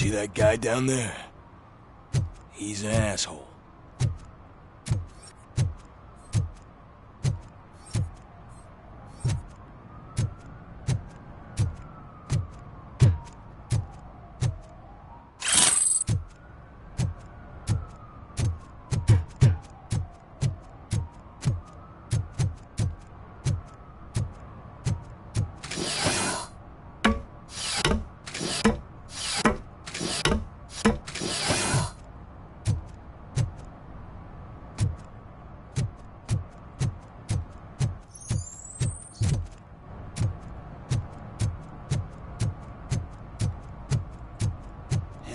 See that guy down there? He's an asshole.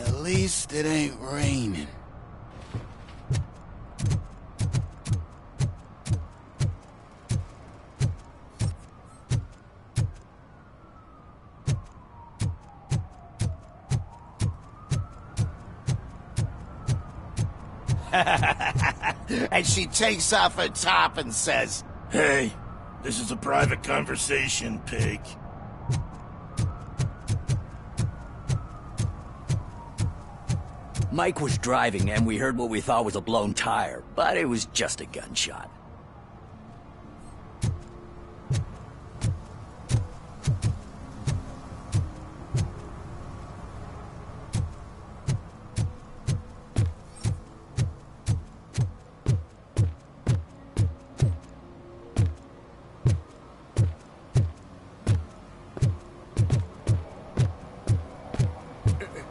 At least it ain't raining. And she takes off her top and says, Hey, this is a private conversation, pig. Mike was driving and we heard what we thought was a blown tire, but it was just a gunshot.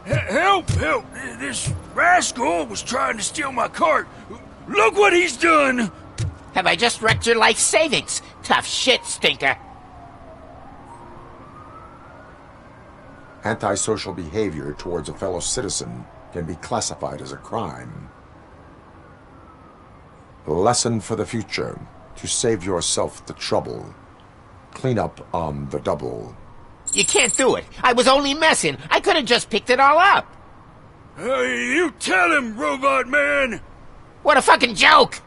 Help! Help! This rascal was trying to steal my cart. Look what he's done! have I just wrecked your life savings? Tough shit, stinker. Antisocial behavior towards a fellow citizen can be classified as a crime. Lesson for the future: to save yourself the trouble. Clean up on the double. You can't do it. I was only messing. I could have just picked it all up. Hey, you tell him, Robot Man! What a fucking joke!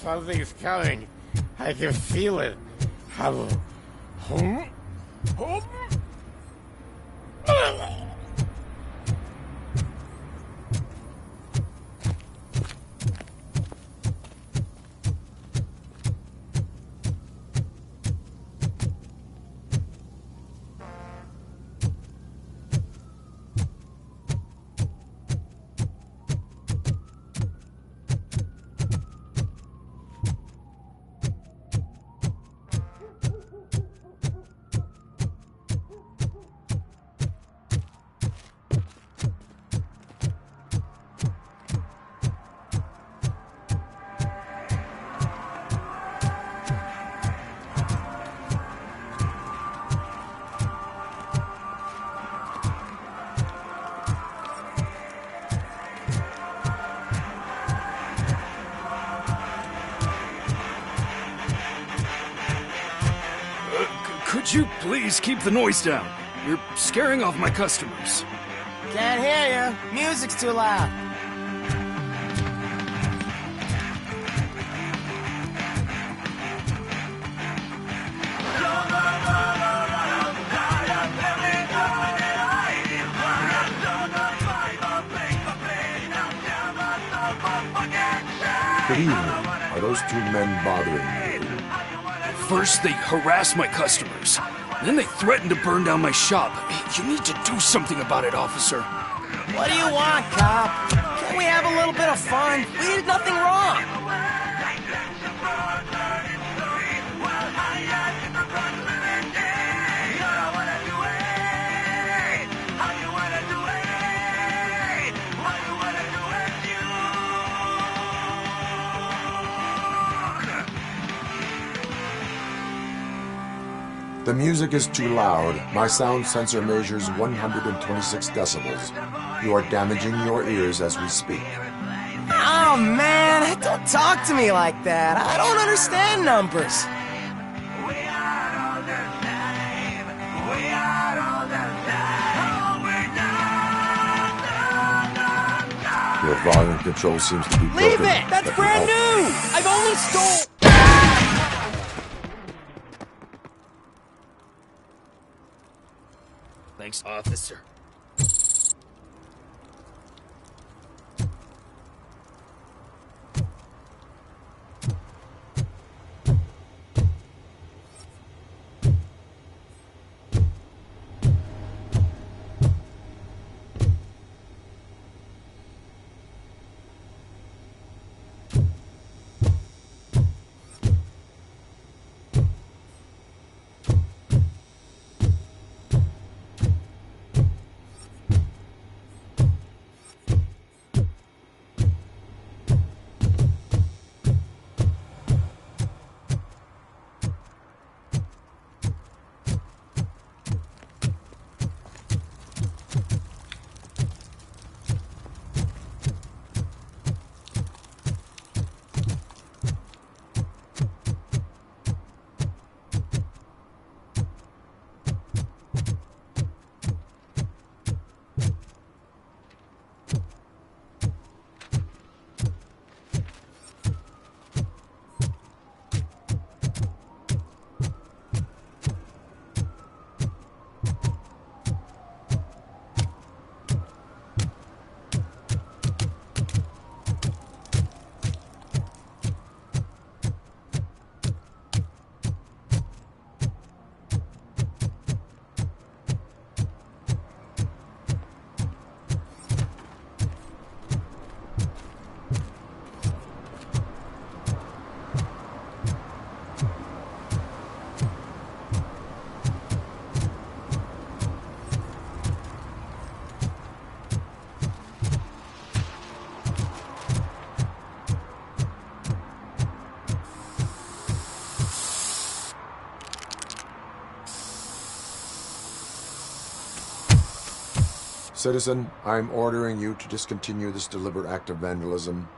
Something's coming. I can feel it. Could you please keep the noise down? You're scaring off my customers. Can't hear you. Music's too loud. Good evening. Are those two men bothering you? First, they harass my customers. Then they threaten to burn down my shop. You need to do something about it, officer. What do you want, cop? Can't we have a little bit of fun? We did nothing wrong. The music is too loud. My sound sensor measures 126 decibels. You are damaging your ears as we speak. Oh, man, don't talk to me like that. I don't understand numbers. Your volume control seems to be broken. Leave it! That's brand new! I've only stole... Thanks, officer. Citizen, I'm ordering you to discontinue this deliberate act of vandalism.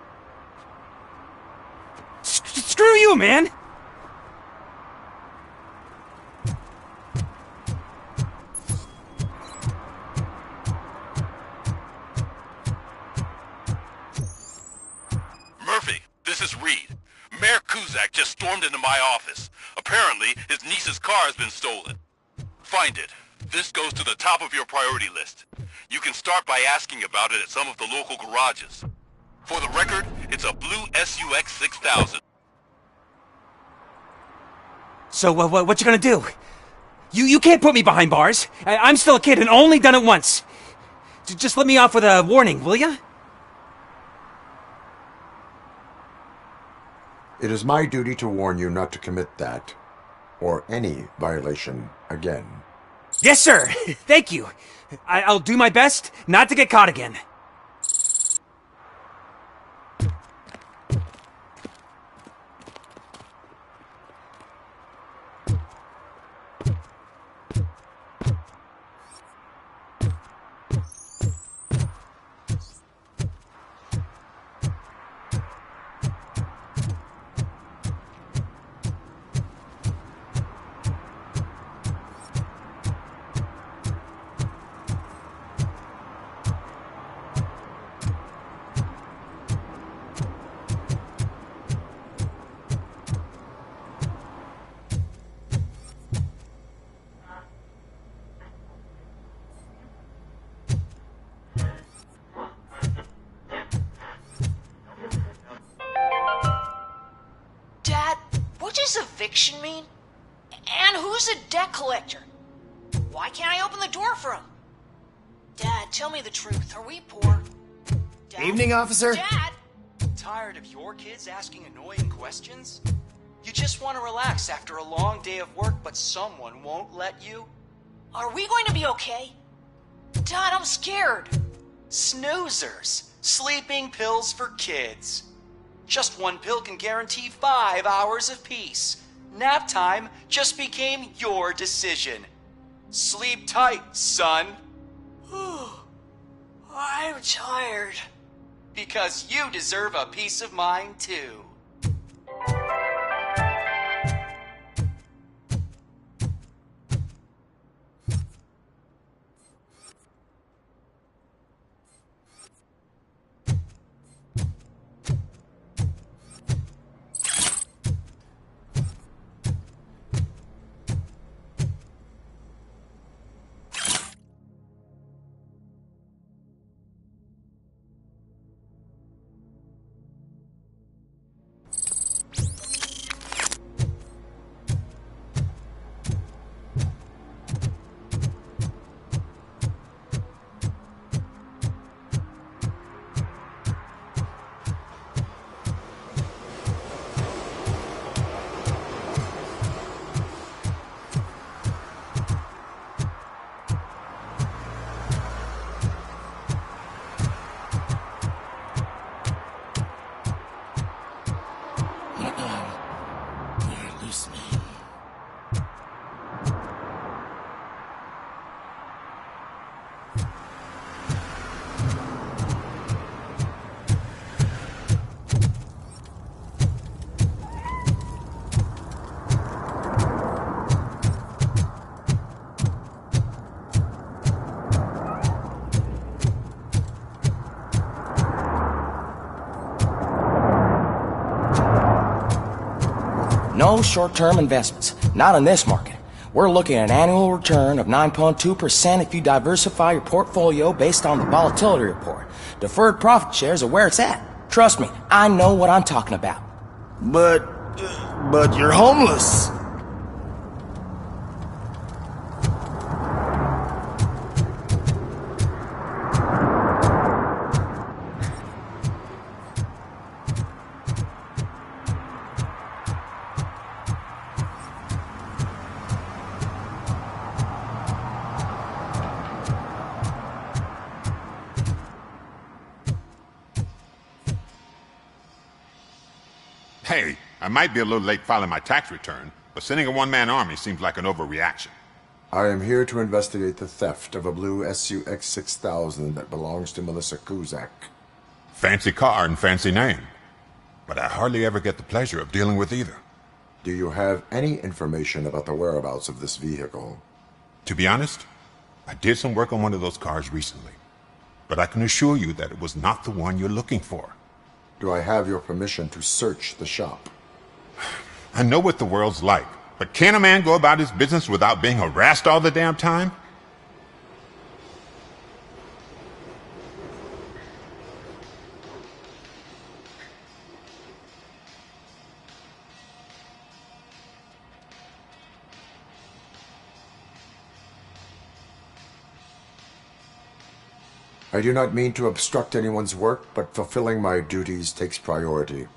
Screw you, man! Murphy, this is Reed. Mayor Kuzak just stormed into my office. Apparently, his niece's car has been stolen. Find it. This goes to the top of your priority list. You can start by asking about it at some of the local garages. For the record, it's a blue SUX 6000. So, what you gonna do? You can't put me behind bars. I'm still a kid and only done it once. Just let me off with a warning, will ya? It is my duty to warn you not to commit that, or any violation again. Yes, sir! Thank you. I'll do my best not to get caught again. Eviction mean? And who's a debt collector? Why can't I open the door for him? Dad, tell me the truth. Are we poor? Dad? Evening, officer. Dad! Tired of your kids asking annoying questions? You just want to relax after a long day of work, but someone won't let you? Are we going to be okay? Dad, I'm scared. Snoozers. Sleeping pills for kids. Just one pill can guarantee 5 hours of peace. Nap time just became your decision. Sleep tight, son. I'm tired. Because you deserve a peace of mind, too. No short-term investments. Not in this market. We're looking at an annual return of 9.2% if you diversify your portfolio based on the volatility report. Deferred profit shares are where it's at. Trust me, I know what I'm talking about. But you're homeless. Hey, I might be a little late filing my tax return, but sending a one-man army seems like an overreaction. I am here to investigate the theft of a blue SUX 6000 that belongs to Melissa Kuzak. Fancy car and fancy name. But I hardly ever get the pleasure of dealing with either. Do you have any information about the whereabouts of this vehicle? To be honest, I did some work on one of those cars recently. But I can assure you that it was not the one you're looking for. Do I have your permission to search the shop? I know what the world's like, but can a man go about his business without being harassed all the damn time? I do not mean to obstruct anyone's work, but fulfilling my duties takes priority.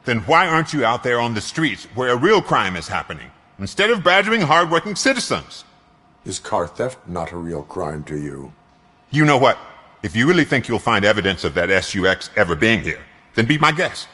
Then why aren't you out there on the streets where a real crime is happening, instead of badgering hardworking citizens? Is car theft not a real crime to you? You know what? If you really think you'll find evidence of that SUX ever being here, then be my guest.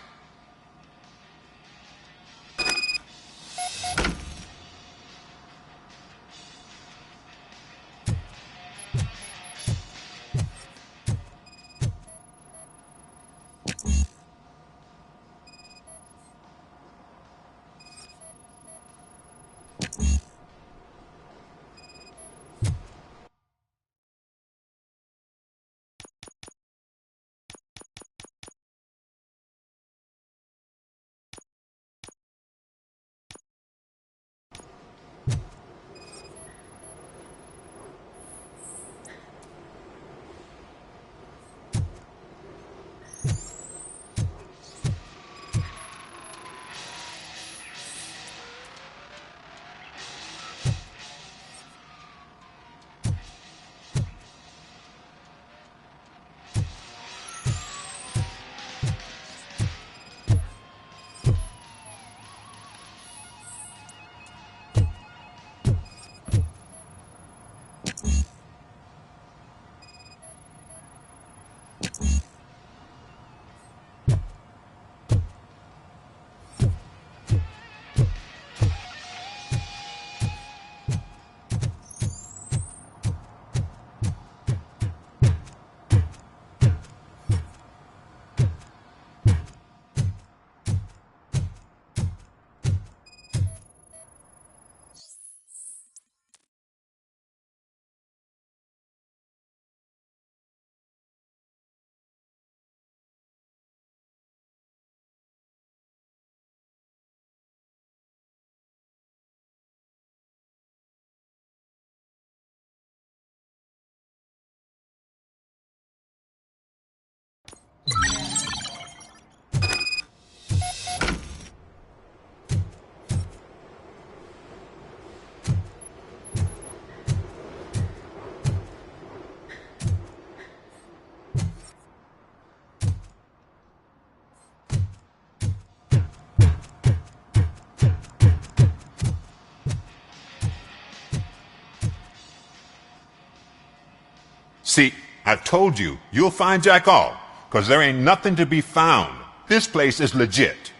See, I've told you, you'll find Jack all, because there ain't nothing to be found. This place is legit.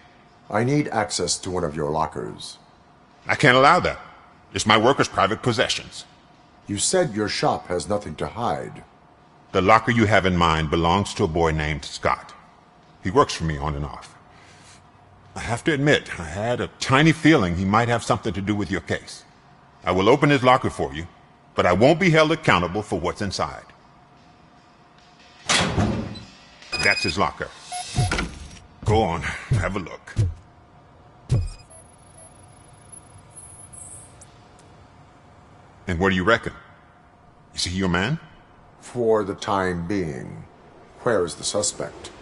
I need access to one of your lockers. I can't allow that. It's my workers' private possessions. You said your shop has nothing to hide. The locker you have in mind belongs to a boy named Scott. He works for me on and off. I have to admit, I had a tiny feeling he might have something to do with your case. I will open his locker for you, but I won't be held accountable for what's inside. That's his locker. Go on, have a look. And what do you reckon? Is he your man? For the time being. Where is the suspect?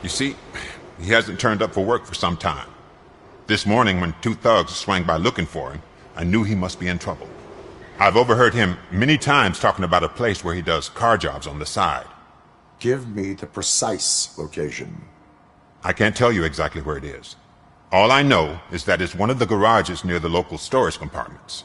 You see, he hasn't turned up for work for some time. This morning, when two thugs swang by looking for him, I knew he must be in trouble. I've overheard him many times talking about a place where he does car jobs on the side. Give me the precise location. I can't tell you exactly where it is. All I know is that it's one of the garages near the local storage compartments.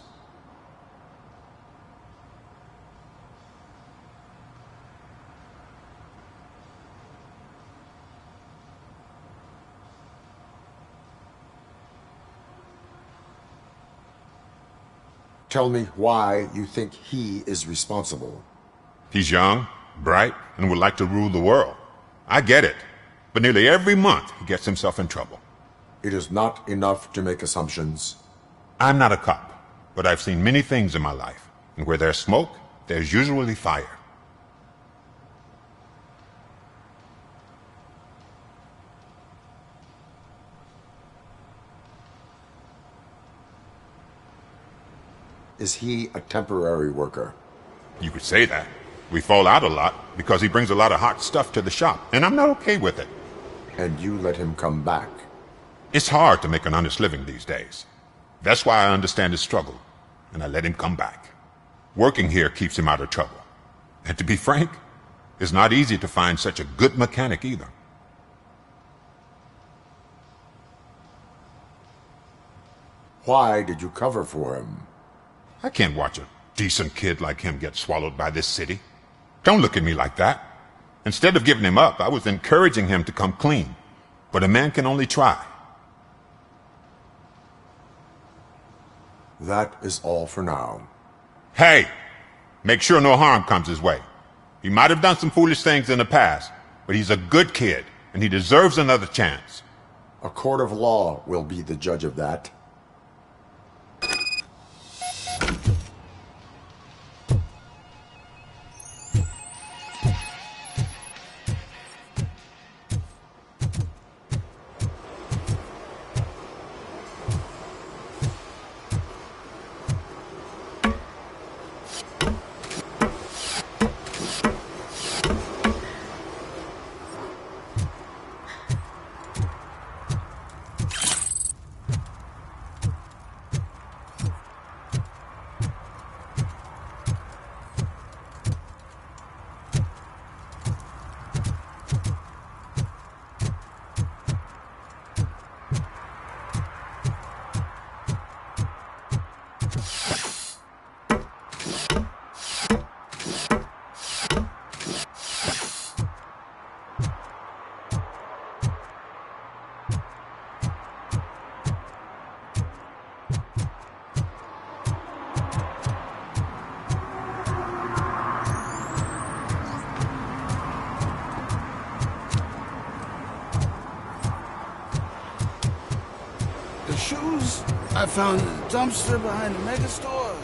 Tell me why you think he is responsible. He's young, bright, and would like to rule the world. I get it. But nearly every month, he gets himself in trouble. It is not enough to make assumptions. I'm not a cop, but I've seen many things in my life. And where there's smoke, there's usually fire. Is he a temporary worker? You could say that. We fall out a lot because he brings a lot of hot stuff to the shop, and I'm not okay with it. And you let him come back? It's hard to make an honest living these days. That's why I understand his struggle, and I let him come back. Working here keeps him out of trouble. And to be frank, it's not easy to find such a good mechanic either. Why did you cover for him? I can't watch a decent kid like him get swallowed by this city. Don't look at me like that. Instead of giving him up, I was encouraging him to come clean. But a man can only try. That is all for now. Hey! Make sure no harm comes his way. He might have done some foolish things in the past, but he's a good kid, and he deserves another chance. A court of law will be the judge of that. The shoes I found in the dumpster behind the mega store.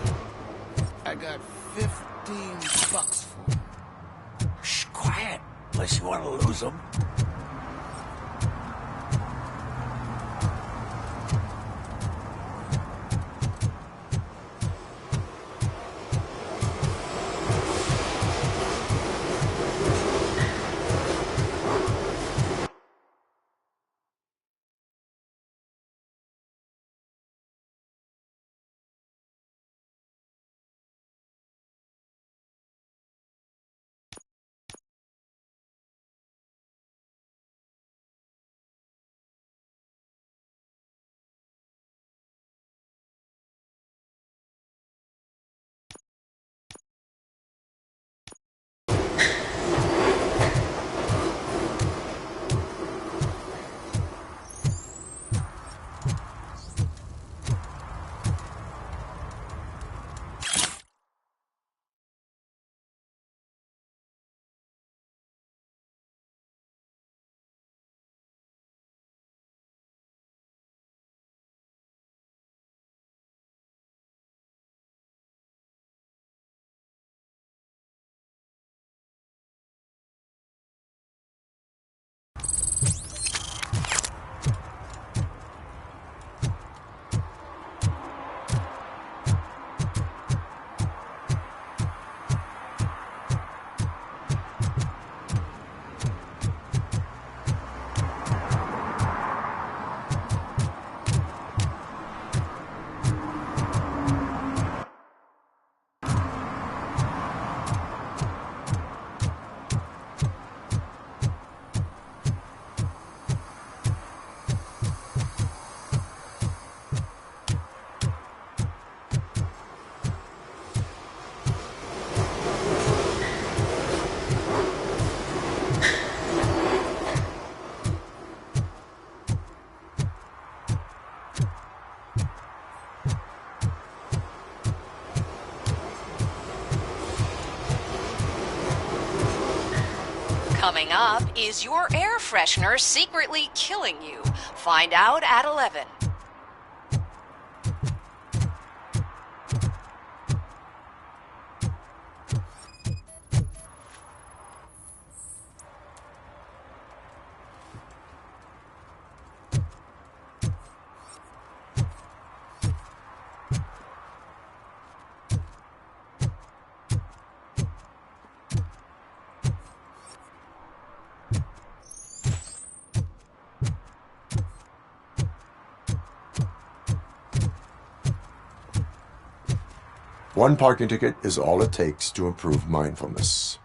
I got 15 bucks for them. Shh, quiet. Unless you want to lose them. Coming up, is your air freshener secretly killing you? Find out at 11. One parking ticket is all it takes to improve mindfulness.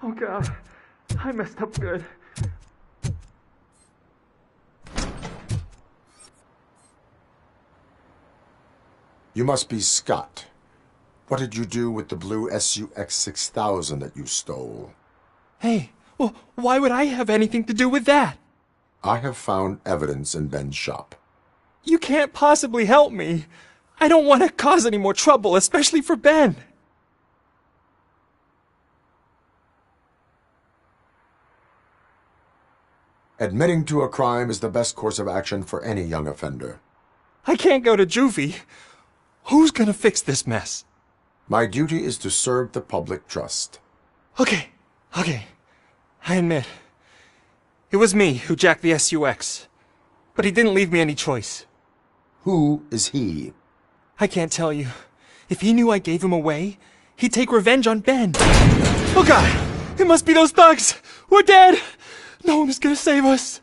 Oh God, I messed up good. You must be Scott. What did you do with the blue SUX 6000 that you stole? Hey, well, why would I have anything to do with that? I have found evidence in Ben's shop. You can't possibly help me. I don't want to cause any more trouble, especially for Ben. Admitting to a crime is the best course of action for any young offender. I can't go to juvie. Who's gonna fix this mess? My duty is to serve the public trust. Okay. I admit. It was me who jacked the SUX. But he didn't leave me any choice. Who is he? I can't tell you. If he knew I gave him away, he'd take revenge on Ben. Oh God! It must be those thugs! We're dead! No one is gonna save us.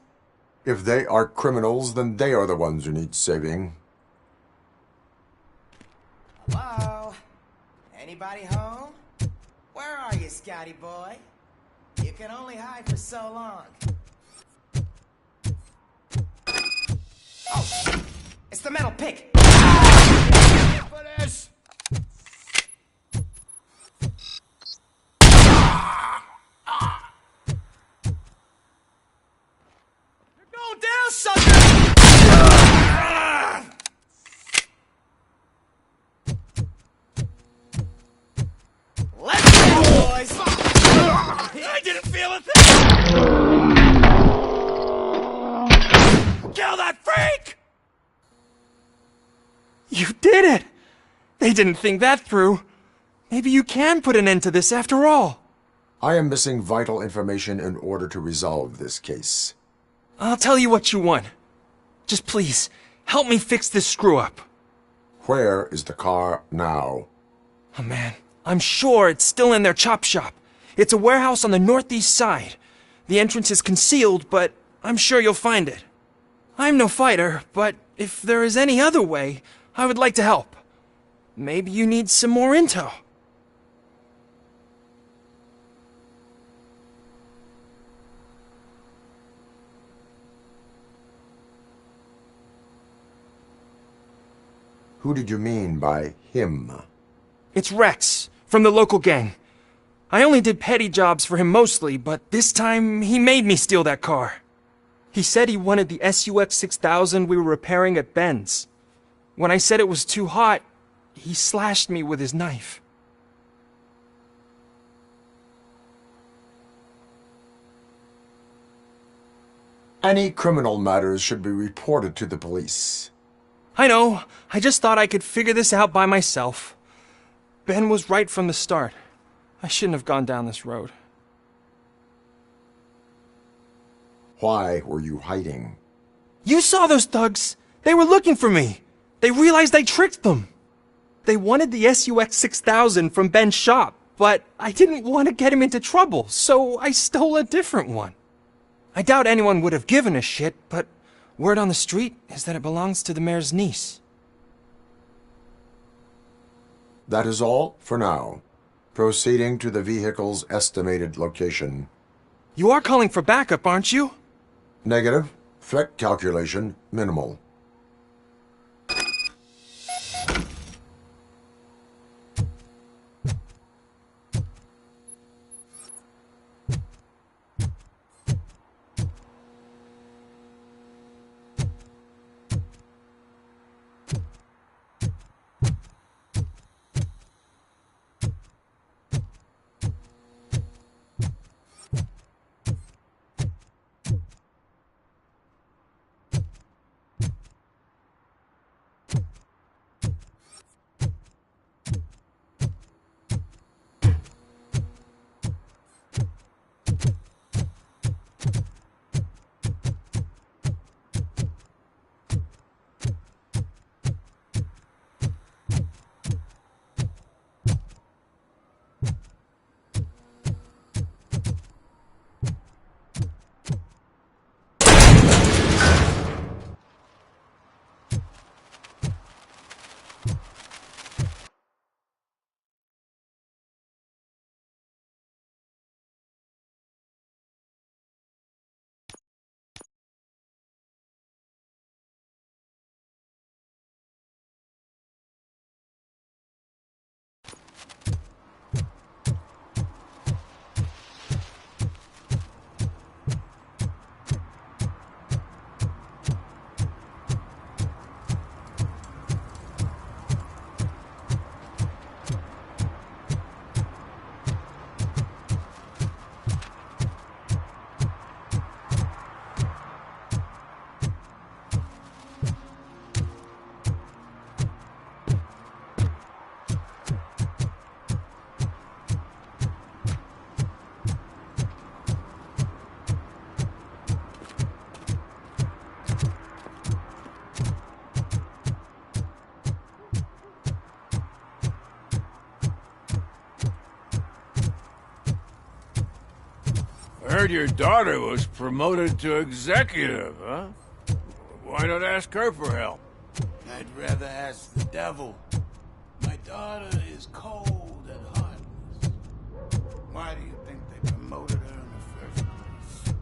If they are criminals, then they are the ones who need saving. Hello? Anybody home? Where are you, Scotty boy? You can only hide for so long. Oh, it's the metal pick. For this. You're going down, sucker! Let's go, boys! I didn't feel a thing! Kill that freak! You did it! They didn't think that through. Maybe you can put an end to this after all. I am missing vital information in order to resolve this case. I'll tell you what you want. Just please, help me fix this screw-up. Where is the car now? Oh man, I'm sure it's still in their chop shop. It's a warehouse on the northeast side. The entrance is concealed, but I'm sure you'll find it. I'm no fighter, but if there is any other way, I would like to help. Maybe you need some more intel. Who did you mean by him? It's Rex, from the local gang. I only did petty jobs for him mostly, but this time he made me steal that car. He said he wanted the SUX 6000 we were repairing at Ben's. When I said it was too hot, he slashed me with his knife. Any criminal matters should be reported to the police. I know. I just thought I could figure this out by myself. Ben was right from the start. I shouldn't have gone down this road. Why were you hiding? You saw those thugs! They were looking for me! They realized I tricked them! They wanted the SUX 6000 from Ben's shop, but I didn't want to get him into trouble, so I stole a different one. I doubt anyone would have given a shit, but word on the street is that it belongs to the mayor's niece. That is all for now. Proceeding to the vehicle's estimated location. You are calling for backup, aren't you? Negative. Threat calculation minimal. I heard your daughter was promoted to executive, huh? Why not ask her for help? I'd rather ask the devil. My daughter is cold and heartless. Why do you think they promoted her in the first place?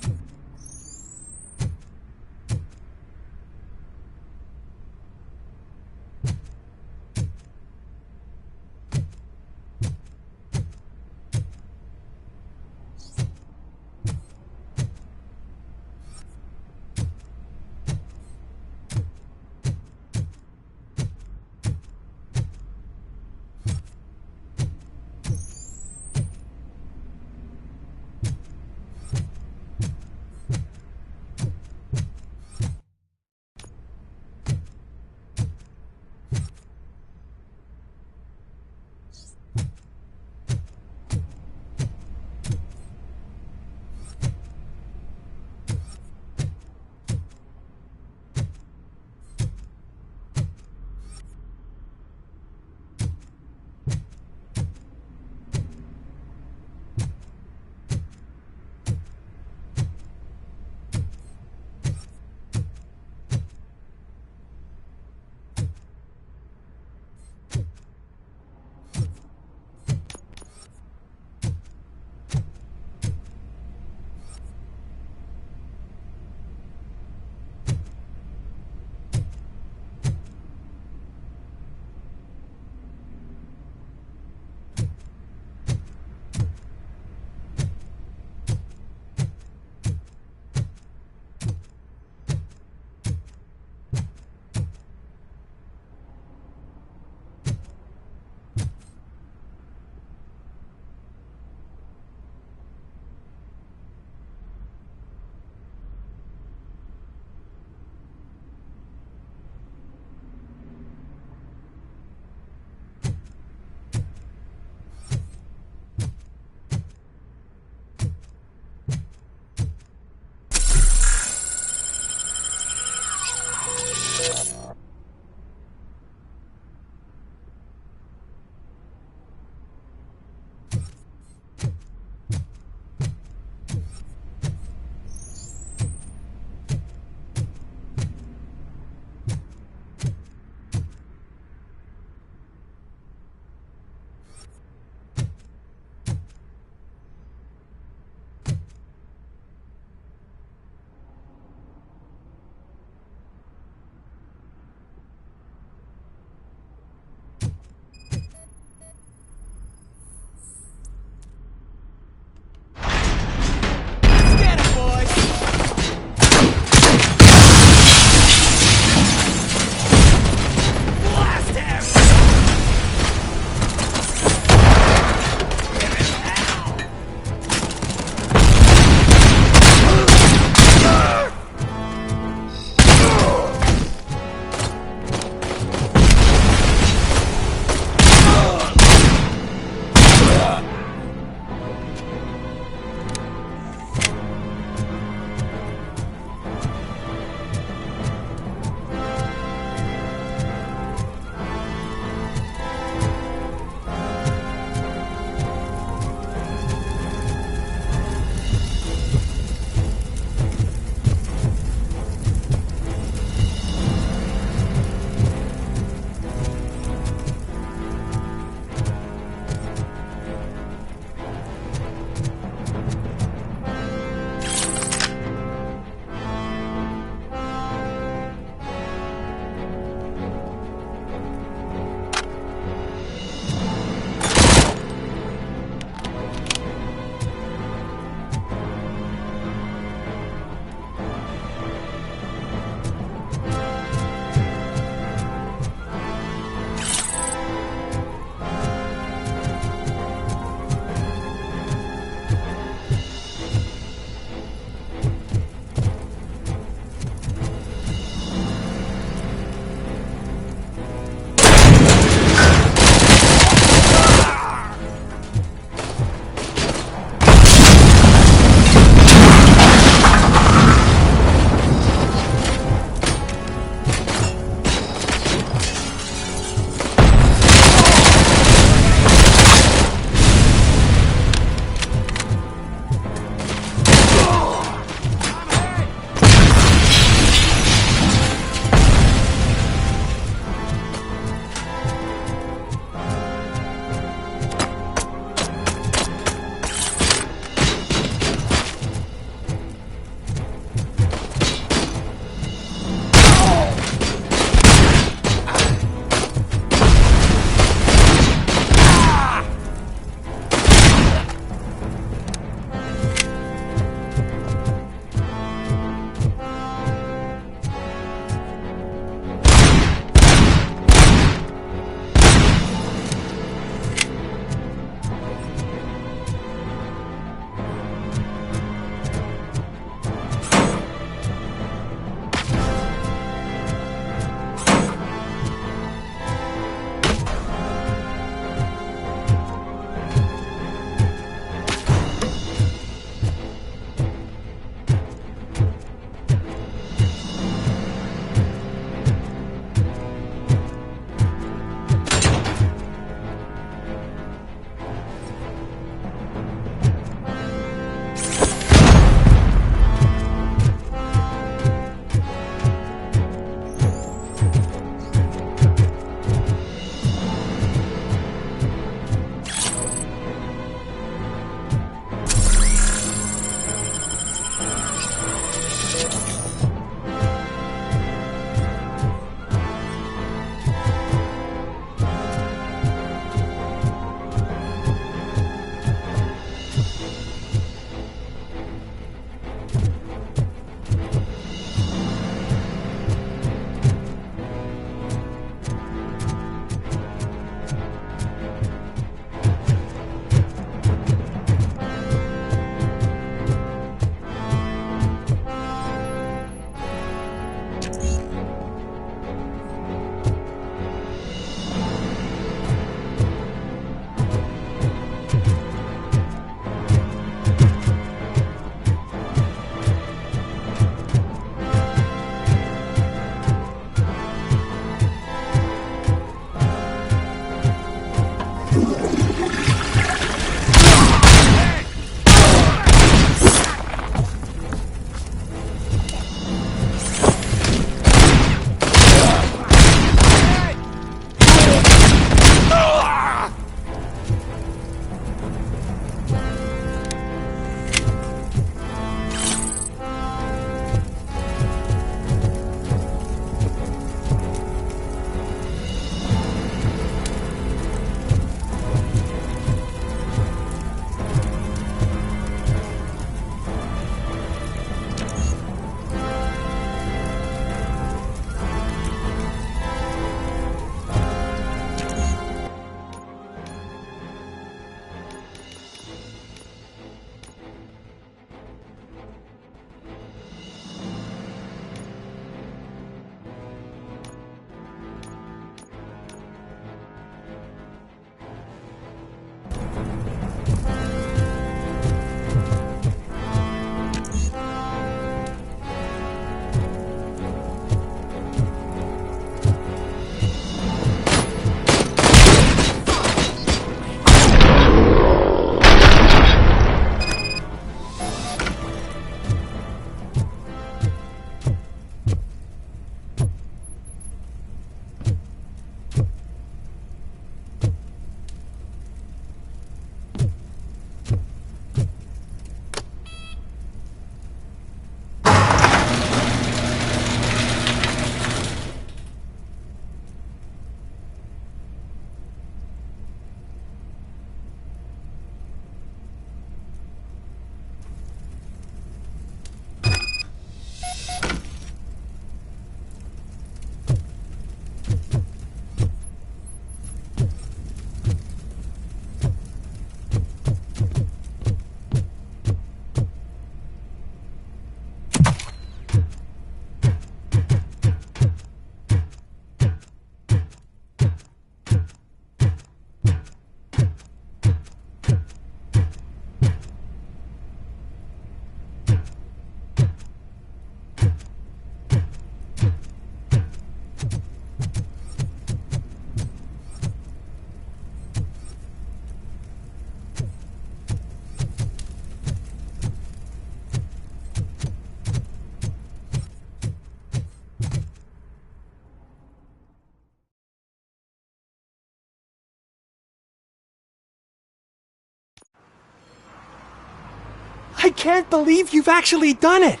I can't believe you've actually done it!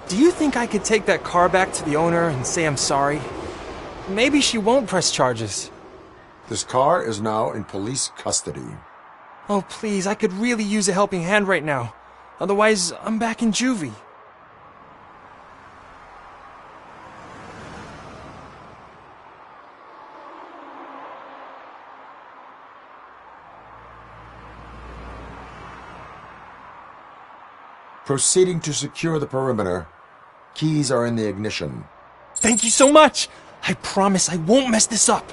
Do you think I could take that car back to the owner and say I'm sorry? Maybe she won't press charges. This car is now in police custody. Oh, please, I could really use a helping hand right now. Otherwise, I'm back in juvie. Proceeding to secure the perimeter. Keys are in the ignition. Thank you so much! I promise I won't mess this up.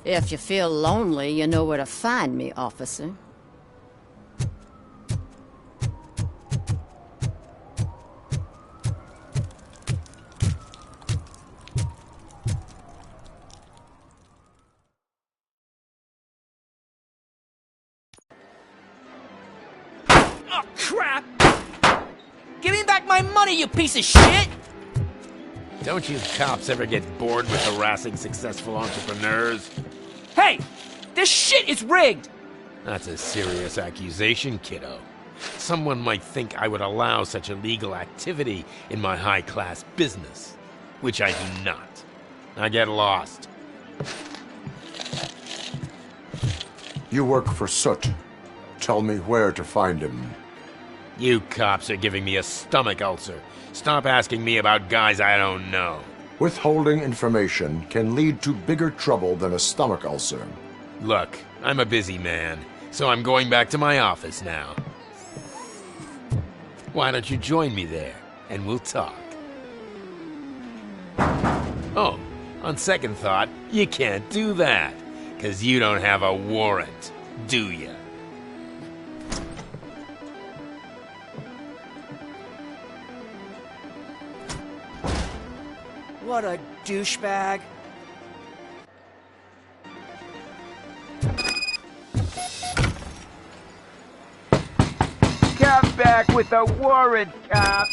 If you feel lonely, you know where to find me, officer. Oh, crap! Give me back my money, you piece of shit! Don't you cops ever get bored with harassing successful entrepreneurs? Hey! This shit is rigged! That's a serious accusation, kiddo. Someone might think I would allow such illegal activity in my high-class business, which I do not. Now get lost. You work for Soot. Tell me where to find him. You cops are giving me a stomach ulcer. Stop asking me about guys I don't know. Withholding information can lead to bigger trouble than a stomach ulcer. Look, I'm a busy man, so I'm going back to my office now. Why don't you join me there, and we'll talk. Oh, on second thought, you can't do that, 'cause you don't have a warrant, do ya? What a douchebag. Come back with a warrant, cop!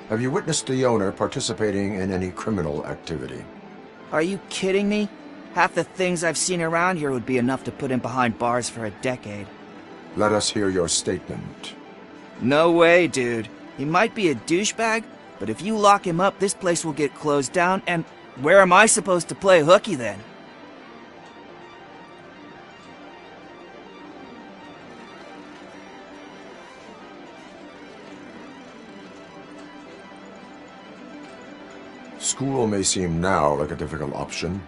Have you witnessed the owner participating in any criminal activity? Are you kidding me? Half the things I've seen around here would be enough to put him behind bars for a decade. Let us hear your statement. No way, dude. He might be a douchebag, but if you lock him up, this place will get closed down, and where am I supposed to play hooky then? School may seem now like a difficult option,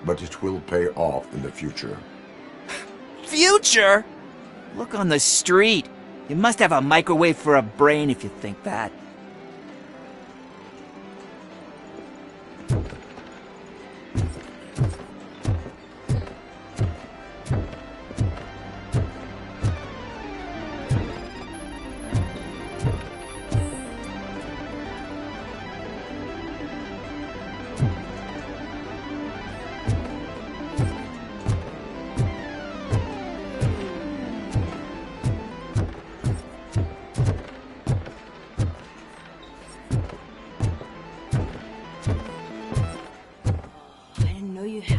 but it will pay off in the future. Future? Look on the street. You must have a microwave for a brain if you think that.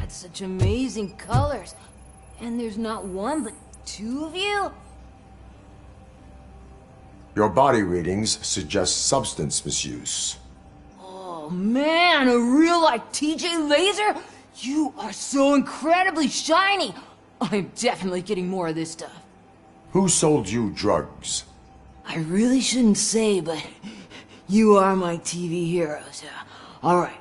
Such amazing colors. And there's not one, but two of you? Your body readings suggest substance misuse. Oh man, a real like TJ Laser? You are so incredibly shiny. I'm definitely getting more of this stuff. Who sold you drugs? I really shouldn't say, but you are my TV heroes. Alright.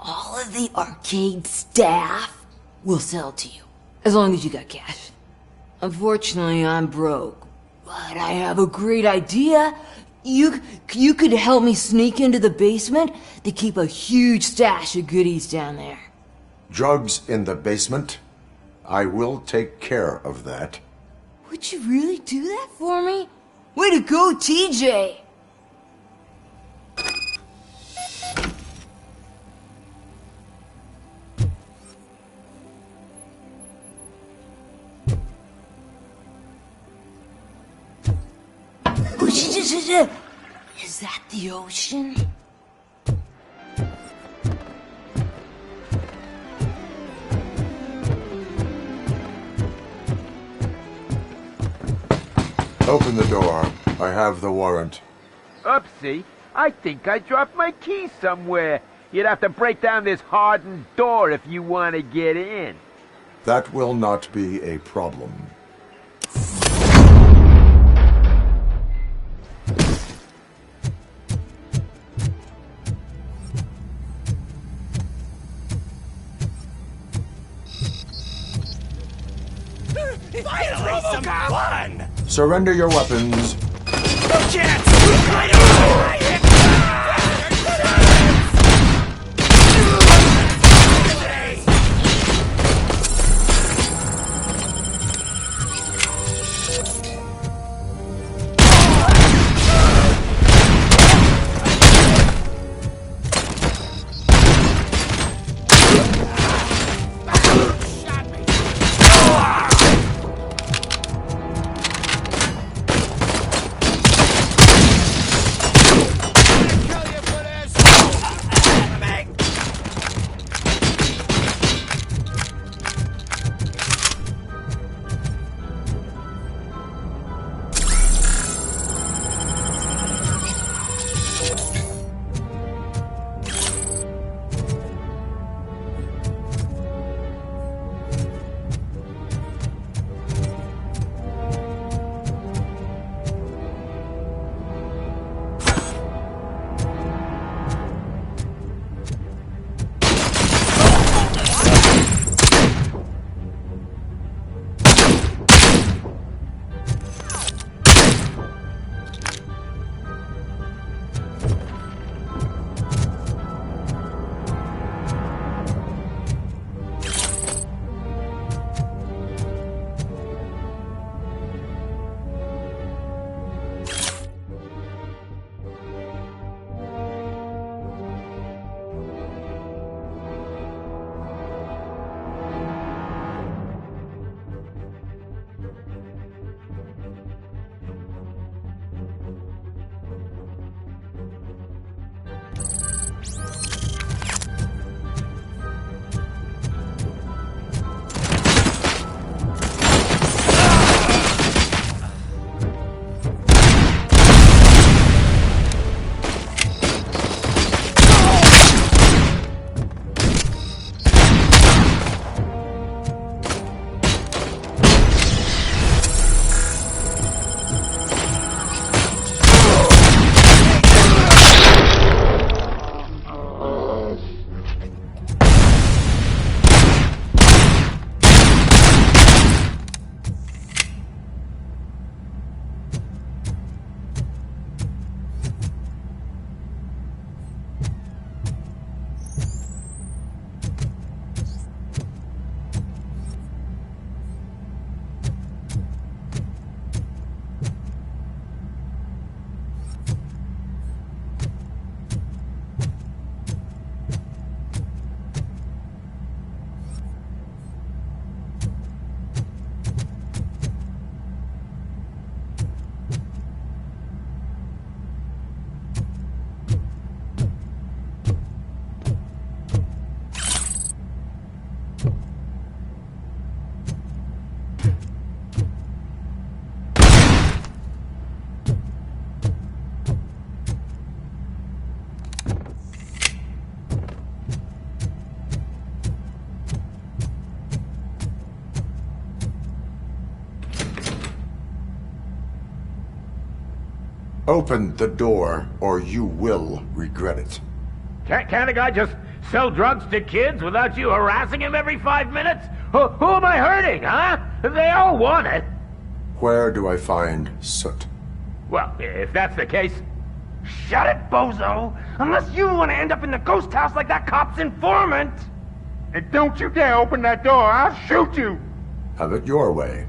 All of the arcade staff will sell to you, as long as you got cash. Unfortunately, I'm broke, but I have a great idea. You could help me sneak into the basement to keep a huge stash of goodies down there. Drugs in the basement? I will take care of that. Would you really do that for me? Way to go, TJ! Is that the ocean? Open the door. I have the warrant. Oopsie, I think I dropped my keys somewhere. You'd have to break down this hardened door if you want to get in. That will not be a problem. Finally, some fun! Surrender your weapons. No chance! Open the door, or you will regret it. Can't a guy just sell drugs to kids without you harassing him every 5 minutes? Who am I hurting, huh? They all want it. Where do I find Soot? Well, if that's the case... Shut it, bozo! Unless you want to end up in the ghost house like that cop's informant! And don't you dare open that door, I'll shoot you! Have it your way.